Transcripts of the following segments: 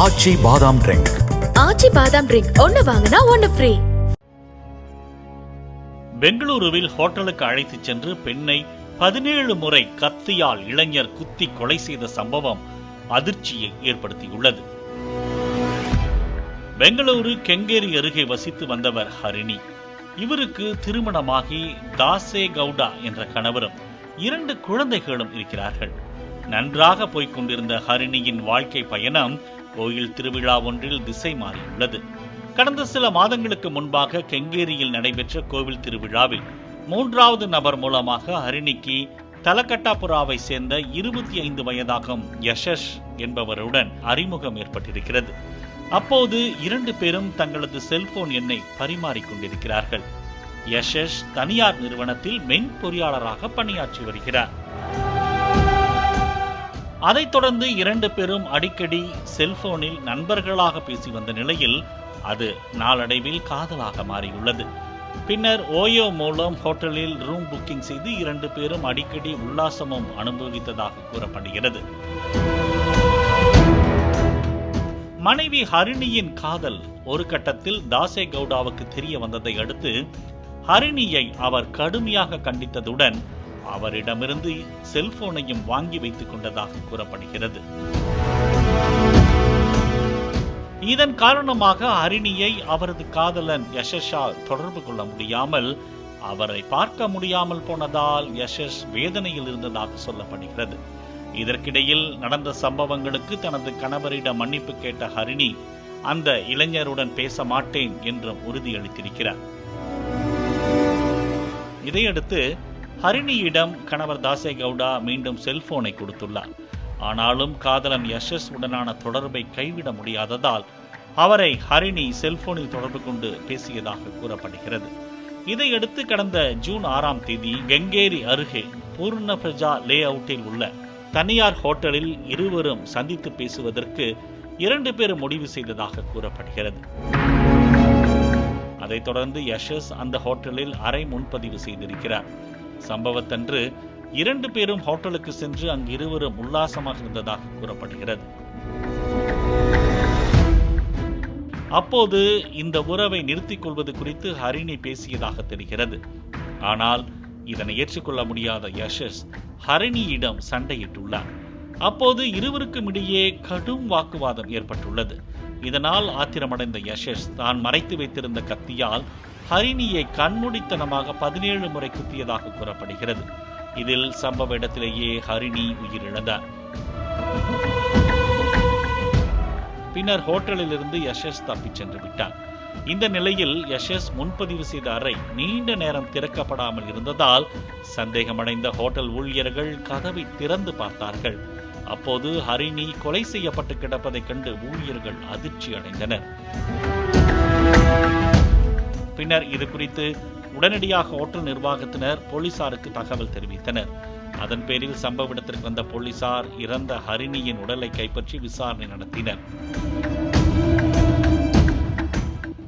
ஆச்சி பாதாம் ட்ரிங்க். ஆச்சி பாதாம் ட்ரிங்க் ஒன்னு வாங்கினா ஒன்னு ஃப்ரீ. பெங்களூருவில் ஹோட்டலுக்கு அழைத்துச் சென்று பெண்ணை 17 முறை கத்தியால் இளைஞர் குத்தி கொலை செய்த சம்பவம் அதிர்ச்சியை ஏற்படுத்தியுள்ளது. பெங்களூரு கெங்கேரி அருகே வசித்து வந்தவர் ஹரிணி. இவருக்கு திருமணமாகி தாசே கவுடா என்ற கணவரும் 2 குழந்தைகளும் இருக்கிறார்கள். நன்றாக போய்கொண்டிருந்த ஹரிணியின் வாழ்க்கை பயணம் கோயில் திருவிழா ஒன்றில் திசை மாறியுள்ளது. கடந்த சில மாதங்களுக்கு முன்பாக கெங்கேரியில் நடைபெற்ற கோவில் திருவிழாவில் 3வது நபர் மூலமாக ஹரிணிக்கு தலக்கட்டாபுராவை சேர்ந்த 25 வயதாகும் யஷஸ் என்பவருடன் அறிமுகம் ஏற்பட்டிருக்கிறது. அப்போது 2 பேரும் தங்களது செல்போன் எண்ணை பரிமாறிக்கொண்டிருக்கிறார்கள். யஷஸ் தனியார் நிறுவனத்தில் மென்பொறியாளராக பணியாற்றி வருகிறார். அதைத் தொடர்ந்து 2 பேரும் அடிக்கடி செல்போனில் நண்பர்களாக பேசி வந்த நிலையில் அது நாளடைவில் காதலாக மாறியுள்ளது. பின்னர் ஓயோ மூலம் ஹோட்டலில் ரூம் புக்கிங் செய்து 2 பேரும் அடிக்கடி உல்லாசமும் அனுபவித்ததாக கூறப்படுகிறது. மனைவி ஹரிணியின் காதல் ஒரு கட்டத்தில் தாசே கவுடாவுக்கு தெரிய வந்ததை அடுத்து ஹரிணியை அவர் கடுமையாக கண்டித்ததுடன் அவரிடமிருந்து செல்போனையும் வாங்கி வைத்துக் கொண்டதாக கூறப்படுகிறது. இதன் காரணமாக ஹரிணியை அவரது காதலன் யஷஸால் தொடர்பு கொள்ள முடியாமல் அவரை பார்க்க முடியாமல் போனதால் யஷஸ் வேதனையில் இருந்ததாக சொல்லப்படுகிறது. இதற்கிடையில் நடந்த சம்பவங்களுக்கு தனது கணவரிடம் மன்னிப்பு கேட்ட ஹரிணி அந்த இளைஞருடன் பேச மாட்டேன் என்றும் உறுதியளித்திருக்கிறார். இதையடுத்து ஹரிணியிடம் கணவர் தாசே கவுடா மீண்டும் செல்போனை கொடுத்துள்ளார். ஆனாலும் காதலன் யஷஸ் உடனான தொடர்பை கைவிட முடியாததால் அவரை ஹரிணி செல்போனில் தொடர்பு கொண்டு பேசியதாக கூறப்படுகிறது. இதையடுத்து கடந்த ஜூன் 6ஆம் தேதி கெங்கேரி அருகே பூர்ண பிரஜா லே அவுட்டில் உள்ள தனியார் ஹோட்டலில் இருவரும் சந்தித்து பேசுவதற்கு 2 பேரும் முடிவு செய்ததாக கூறப்படுகிறது. அதைத் தொடர்ந்து யஷஸ் அந்த ஹோட்டலில் அறை முன்பதிவு செய்திருக்கிறார். சம்பவத்தன்று 2 பேரும் ஹோட்டலுக்கு சென்று அங்கு இருவரும் உல்லாசமாக இருந்ததாக கூறப்படுகிறது. அப்போது இந்த உறவை நிறுத்திக் கொள்வது குறித்து ஹரிணி பேசியதாக தெரிகிறது. ஆனால் இதனை ஏற்றுக்கொள்ள முடியாத யஷஸ் ஹரிணியிடம் சண்டையிட்டுள்ளார். அப்போது இருவருக்கும் இடையே கடும் வாக்குவாதம் ஏற்பட்டுள்ளது. இதனால் ஆத்திரமடைந்த யஷஸ் தான் மறைத்து வைத்திருந்த கத்தியால் ஹரிணியை கண்மூடித்தனமாக 17 முறை குத்தியதாக கூறப்படுகிறது. இதில் சம்பவ இடத்திலேயே ஹரிணி உயிரிழந்தார். பின்னர் ஹோட்டலில் இருந்து யஷஸ் தப்பிச் சென்று விட்டார். இந்த நிலையில் யஷஸ் முன்பதிவு செய்த அறை நீண்ட நேரம் திறக்கப்படாமல் இருந்ததால் சந்தேகமடைந்த ஹோட்டல் ஊழியர்கள் கதவை திறந்து பார்த்தார்கள். அப்போது ஹரிணி கொலை செய்யப்பட்டு கிடப்பதைக் கண்டு ஊழியர்கள் அதிர்ச்சி அடைந்தனர். பின்னர் இது குறித்து உடனடியாக ஹோட்டல் நிர்வாகத்தினர் போலீசாருக்கு தகவல் தெரிவித்தனர். அதன் பேரில் சம்பவ இடத்திற்கு வந்த போலீசார் இறந்த ஹரிணியின் உடலை கைப்பற்றி விசாரணை நடத்தினர்.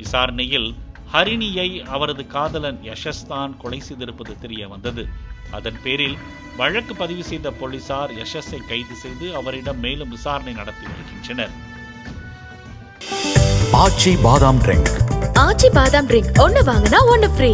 விசாரணையில் ஹரிணியை அவரது காதலன் யஷஸ் தான் கொலை செய்திருப்பது தெரிய வந்தது. அதன் பேரில் வழக்கு பதிவு செய்த போலீசார் யஷஸை கைது செய்து அவரிடம் மேலும் விசாரணை நடத்தி வருகின்றனர். ஆச்சி பாதாம் ட்ரிங்க். ஆச்சி பாதாம் ட்ரிங்க் ஒன்னு வாங்கினா ஒன்னு ஃப்ரீ.